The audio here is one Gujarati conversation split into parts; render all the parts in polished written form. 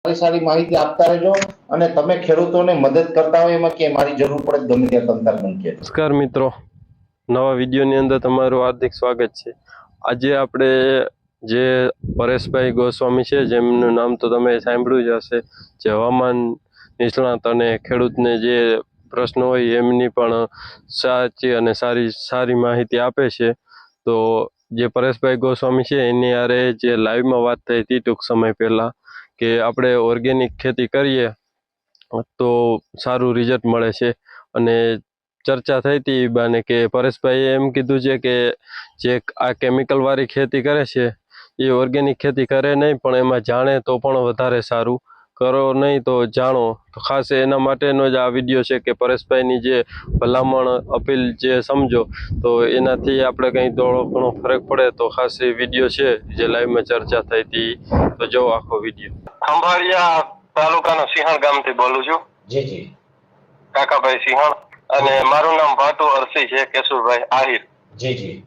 સારી સારી માહિતી આપતા રહેજો અને તમે ખેડૂતોને મદદ કરતા હોય એમાં કે મારી જરૂર પડે ગમે ત્યાં તમતાર બનશે. નમસ્કાર મિત્રો, નવા વિડીયોની અંદર તમારું હાર્દિક સ્વાગત છે. આજે આપણે જે પરેશભાઈ ગોસ્વામી છે, જેમનું નામ તો તમે સાંભળ્યું જ હશે, જે હવામાન નિષ્ણાત અને ખેડૂતને જે પ્રશ્ન હોય એમની પણ સાચી અને સારી માહિતી આપે છે. તો જે પરેશભાઈ ગોસ્વામી છે એની હારે જે લાઈવમાં વાત થઈ હતી ટૂંક સમય પહેલા કે આપણે ઓર્ગેનિક ખેતી કરીએ તો સારું રિઝલ્ટ મળે છે. અને ચર્ચા થઈ હતી બાને કે પરેશભાઈએ એમ કીધું છે કે જે આ કેમિકલ વાળી ખેતી કરે છે એ ઓર્ગેનિક ખેતી કરે નહીં, પણ એમાં જાણે તો પણ વધારે સારું, કરો નહીં તો જાણો. તો ખાસ એના માટેનો જ આ વિડીયો છે કે પરેશભાઈની જે ભલામણ અપીલ જે સમજો તો એનાથી આપણે કંઈ થોડો ઘણો ફરક પડે. તો ખાસ એ વિડીયો છે જે લાઈવમાં ચર્ચા થઈ હતી, તો જો આખો વિડીયો. ખંભાળિયા તાલુકાના સિંહણ ગામથી બોલું છું. જી જી કાકાભાઈ સિંહણ, અને મારું નામ ભાટુ અરસી છે, કેશુરભાઈ આહિર. જી જી.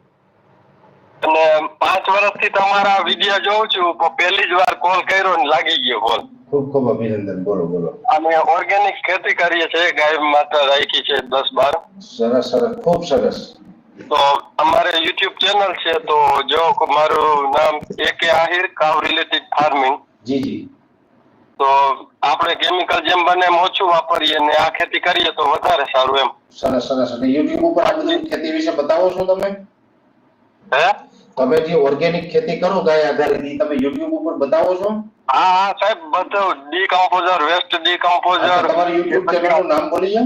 અને 5 વર્ષથી તમારા વિડીયો જોઉં છું, પણ પહેલી જ વાર કોલ કર્યો ને લાગી ગયો કોલ. ખૂબ ખૂબ અભિનંદન. બોલો બોલો. અમે ઓર્ગેનિક ખેતી કરીએ છીએ, ગાય માતા રાખી છે 10-12. સરસ સરસ, ખૂબ સરસ. તો અમારે યુટ્યુબ ચેનલ છે, તો જો મારું નામ AK આહિર, કાવ રિલેટેડ ફાર્મિંગ. જી જી. તો આપણે કેમિકલ જેમ બને એમ ઓછું વાપરીએ ને આ ખેતી કરીએ તો વધારે સારું એમ. સરસ સરસ. અને યુટ્યુબ ઉપર આ બધી ખેતી વિશે બતાવો છો તમે? હે? તમે જે ઓર્ગેનિક ખેતી કરો ગાય આધારિત, તમે યુટ્યુબ ઉપર બતાવો છો? હા સાહેબ, બધું ડીકમ્પોઝર, વેસ્ટ ડીકમ્પોઝર. તમારું યુટ્યુબ ચેનલનું નામ બોલીએ.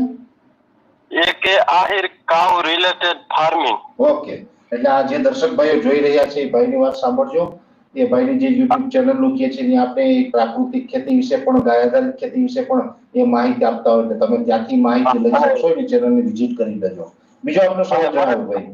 AK આહિર, કાવ રિલેટેડ ફાર્મિંગ. ઓકે. એટલે આ જે દર્શક ભાઈઓ જોઈ રહ્યા છે એ ભાઈની વાત સાંભળજો. એ ભાઈની જે યુટ્યુબ ચેનલ નું કે છે આપણે પ્રાકૃતિક ખેતી વિશે પણ, ગાય આધારિત ખેતી વિશે પણ એ માહિતી આપતા હોય, એટલે તમે ત્યાંથી માહિતી લઈ શકશો. એ ચેનલની વિઝિટ કરી લેજો. બીજો આપનો સવાલ જણાવો ભાઈ.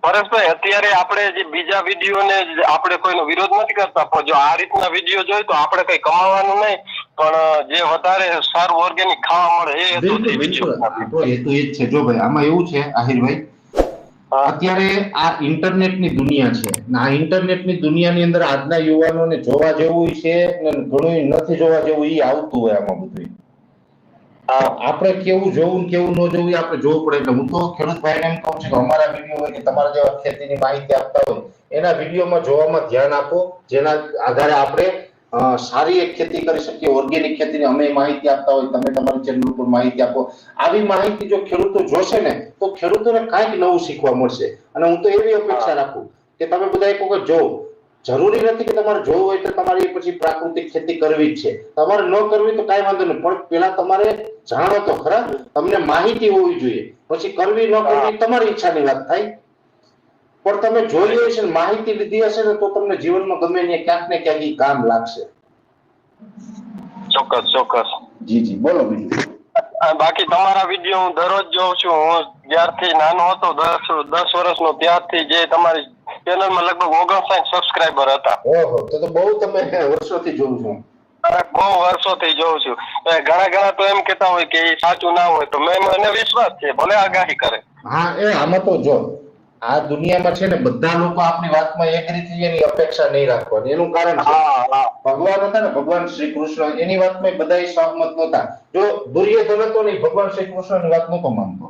પરેશભાઈ, અત્યારે આપણે જે બીજા વિડીયોને આપણે કોઈનો વિરોધ નથી કરતા, પણ જો આ રીતના વિડીયો જોઈ તો આપણે કઈ કમાવાનું નહીં, પણ જે વધારે સારું ઓર્ગેનિક ખાવા મળે એ બિલકુલ. આપણો હેતુ એ જ છે. જો ભાઈ આમાં એવું છે આહિરભાઈ, અત્યારે આ ઇન્ટરનેટની દુનિયા છે. આ ઇન્ટરનેટની દુનિયાની અંદર આજના યુવાનોને જોવા જેવું છે ને ઘણું નથી જોવા જેવું એ આવતું હોય આમાં બધું. આપણે કેવું જોવું કેવું ન જોવું આપણે જોવું પડે. એટલે હું તો ખેડૂત ભાઈને એમ કહું છું કે અમારા વિડીયો હોય કે તમારા જેવા ખેતીની માહિતી આપતા હોય એના વિડીયોમાં જોવામાં ધ્યાન આપો, જેના આધારે આપણે સારી એક ખેતી કરી શકીએ. ઓર્ગેનિક ખેતીની અમે માહિતી આપતા હોય, તમે તમારી ચેનલ ઉપર માહિતી આપો. આવી માહિતી જો ખેડૂતો જોશે ને તો ખેડૂતોને કાંઈક નવું શીખવા મળશે. અને હું તો એવી અપેક્ષા રાખું કે તમે બધા એક વખત જોવો. જરૂરી નથી કે તમારે જોવું હોય તો તમારે પછી પ્રાકૃતિક ખેતી કરવી જ છે. તમારે ન કરવી તો કાંઈ વાંધો નહીં, પણ પેલા તમારે જાણો તો ખરા, તમને માહિતી હોવી જોઈએ. પછી કરવી ન કરવી તમારી ઈચ્છાની વાત થાય, પણ તમે જોઈ હશે ને માહિતી લીધી હશે ને તો તમને જીવનમાં ગમે ને ક્યાંક ને ક્યાંક કામ લાગશે. ચોક્કસ ચોક્કસ. જી જી, બોલો બીજું. બાકી તમારા વિડીયો હું દરરોજ જોઉં છું. હું જ્યારથી નાનો હતો, 10 વર્ષનો, ત્યારથી જે તમારી ચેનલમાં લગભગ 59 સબસ્ક્રાઇબર હતા. ઓહો, તો બહુ તમે વર્ષોથી જોઉં છું. બહુ વર્ષોથી જોઉં છું. ઘણા તો એમ કેતા હોય કે એ સાચું ના હોય, તો મને વિશ્વાસ છે, ભલે આગાહી કરે. હા, આમાં તો જો આ દુનિયામાં છે ને બધા લોકો આપણી વાતમાં એગ્રી થઈ એની અપેક્ષા નહીં રાખવાની. એનું કારણ છે ભગવાન હતા ને, ભગવાન શ્રી કૃષ્ણ, એની વાતમાં બધા સહમત નહોતા. જો દુર્યોધન હતો ને, ભગવાન શ્રી કૃષ્ણની વાત નહોતો માનતો.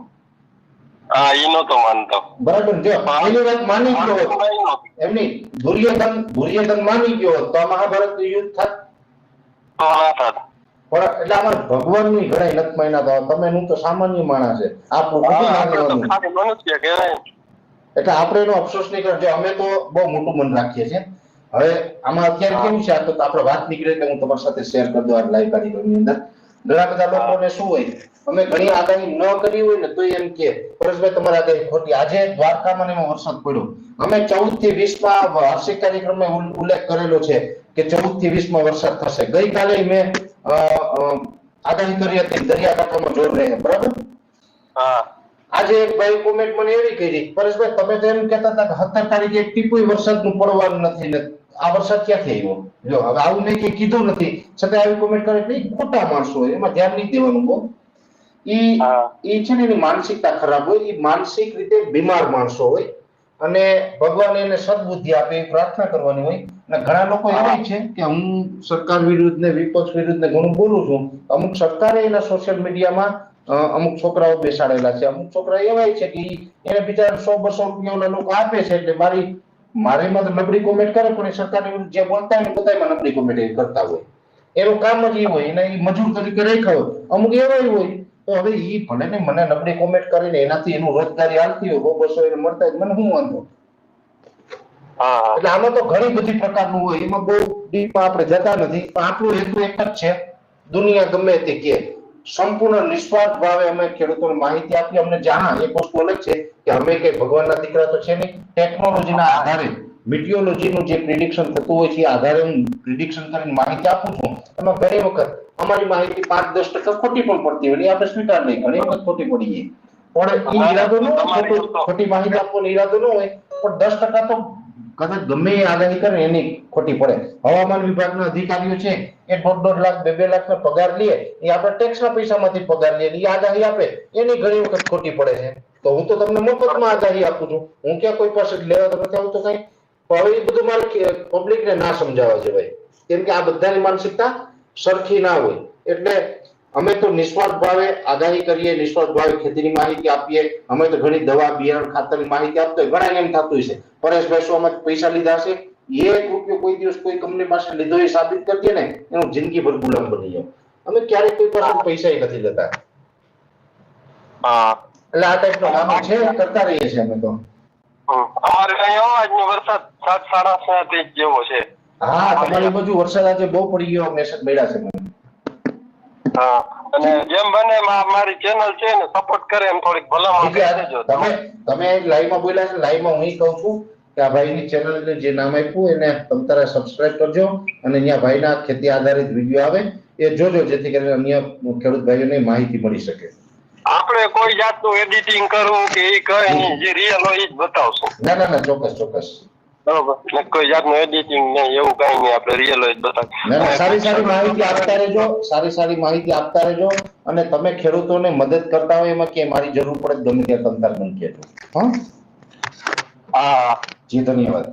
હા, ઈ નહોતો માનતો. બરાબર. જો એની વાત માની ગયો એમની દુર્યોધન માની ગયો તો આ મહાભારત યુદ્ધ થાત. પણ એટલે અમારે ભગવાનની ઘણા નથી માન્યા. તો તમે હું તો સામાન્ય માણસ છે, આપણું એટલે આપણે એનો અફસોસ નહીં કરજો. અમે તો બહુ મોટું મન રાખીએ છીએ. હવે આમાં અત્યારે કેવું છે, આ તો આપણે વાત નીકળે એટલે હું તમારી સાથે શેર કરી દઉં આ લાઈવ કાર્યક્રમની અંદર. ઘણા બધા લોકોને શું હોય, અમે ઘણી આગાહી ન કરી હોય ને તો એમ કે પરેશભાઈ તમારી આગાહી ખોટી. આજે દ્વારકામાં એમાં વરસાદ પડ્યો. અમે 14 થી 20 માં વાર્ષિક કાર્યક્રમમાં ઉલ્લેખ કરેલો છે કે 14 થી 20 માં વરસાદ થશે. ગઈકાલે મેં આગાહી કરી હતી દરિયાકાંઠામાં જોર રહે. બરાબર. આજે એક ભાઈ કોમેન્ટ મને એવી કરી, પરેશભાઈ તમે તો એમ કહેતા હતા કે 17 તારીખે એક ટીપુય વરસાદનું પડવાનું નથી ને આ વરસાદ ક્યાંથી આવ્યો? જો હવે આવું નહીં કે કીધું નથી છતાં આવી કોમેન્ટ કરે એટલે ખોટા માણસો હોય, એમાં ધ્યાન નહીં દેવાનું. બહુ ઈ છે ને એની માનસિકતા ખરાબ હોય. ઈ માનસિક રીતે બીમાર માણસો હોય. અને ભગવાન એને સદબુદ્ધિ આપે એ પ્રાર્થના કરવાની હોય. અને ઘણા લોકો એવા છે કે હું સરકાર વિરુદ્ધ ને વિપક્ષ વિરુદ્ધ ને ઘણું બોલું છું. અમુક સરકારે એના સોશિયલ મીડિયામાં અમુક છોકરાઓ બેસાડેલા છે. અમુક છોકરા એવા છે કે એને બિચારા 100-200 રૂપિયા લોકો આપે છે એટલે મારેમાં તો નબળી કોમેન્ટ કરે, પણ સરકારની વિરુદ્ધ જે બોલતા હોય બધામાં નબળી કોમેન્ટ કરતા હોય. એનું કામ જ એ હોય, એને મજૂર તરીકે રાખ્યા હોય. અમુક એવા હોય તો હવે એ ભલે ને મને નબળી કોમેન્ટ કરીને એનાથી એનું રોજગારી હાલતી હોય, 200 એને મળતા હોય, મને શું વાંધો? એટલે આમાં તો ઘણી બધી પ્રકારનું હોય, એમાં બહુ ડીપમાં આપણે જતા નથી. પણ આપણો હેતુ એક જ છે, દુનિયા ગમે તે કે સંપૂર્ણ નિસ્વાર્થ ભાવે અમે ખેડૂતોને માહિતી આપી. અમને જાણ એક વસ્તુ અલગ છે કે અમે કઈ ભગવાનના દીકરા તો છે નહીં. ટેકનોલોજીના આધારે મિટિયોલોજીનું જે પ્રિડિક્શન થતું હોય છે, આધારે હું પ્રિડિક્શન કરીને માહિતી આપું છું. એમાં ઘણી વખત અમારી માહિતી 5-10% ખોટી પણ પડતી હોય, આપણે સ્વીકાર નહીં, ઘણી વખત ખોટી પડી ગઈ. પણ એ ઈરાદો ન હોય, ખોટી માહિતી આપવાનો ઈરાદો ન હોય, પણ 10% તો કદાચ ગમે એ આગાહી કરે એની ખોટી પડે. હવામાન વિભાગના અધિકારીઓ છે એ 1.5 લાખ 2 લાખ નો પગાર લે, એ આપણે ટેક્સના પૈસામાંથી પગાર લે, એ આગાહી આપે એની ઘણી વખત ખોટી પડે છે. તો હું તો તમને મફતમાં આગાહી આપું છું, હું ક્યાં કોઈ પાસે લેવા તો નથી આવતો કઈ. હવે એ બધું મારે પબ્લિકને ના સમજાવવા છે ભાઈ, કેમ કે આ બધાની માનસિકતા સરખી ના હોય. એટલે અમે તો નિસ્વાર્થ ભાવે આગાહી કરીએ, નિસ્વાર્થ ભાવે ખેતીની માહિતી આપીએ. અમે તો ઘણી દવા, બિયારણ, ખાતરની માહિતી આપતો હોય. ઘણા એમ થતું છે પરેશભાઈ શું અમે પૈસા લીધા છે, 1 રૂપિયો કોઈ દિવસ કોઈ કંપની પાસે લીધો એ સાબિત કરીએ ને, એનું જિંદગીભર ગુલામ બની જાય. અમે ક્યારેક કોઈ પાસે પૈસા નથી લેતા. એટલે આ ટાઈપનો કામ છે, કરતા રહીએ છીએ અમે તો. અમારે અહીંયા આજનો વરસાદ 7-7.5 જેવો છે. હા, તમારી બાજુ વરસાદ આજે બહુ પડી ગયો, મેસેજ મળ્યા છે મને. હા, અને જેમ બને મારી ચેનલ છે ને સપોર્ટ કરે એમ થોડીક ભલામણ કરી દેજો. તમે લાઈવમાં બોલ્યા છે, લાઈવમાં હું કહું છું કે આ ભાઈની ચેનલને જે નામ આપ્યું એને તમે તારે સબસ્ક્રાઇબ કરજો, અને ત્યાં ભાઈના ખેતી આધારિત વિડીયો આવે એ જોજો, જેથી કરીને અન્ય ખેડૂત ભાઈઓને માહિતી મળી શકે. આપણે કોઈ જાતનું એડિટિંગ કરવું કે એ કઈ નહીં, જે રિયલ હોય એ જ બતાવશું. ના, ચોક્કસ. બરોબર, કોઈ જાતનું એડિટિંગ નહીં, એવું કઈ નહીં, આપણે રિયલ હોય જ બતાવીશું. સારી માહિતી આપતા રહેજો, સારી માહિતી આપતા રહેજો. અને તમે ખેડૂતોને મદદ કરતા હોય એમાં કે મારી જરૂર પડે ગમે ત્યાં તમતાર મને કહેજો. હા, જી, ધન્યવાદ.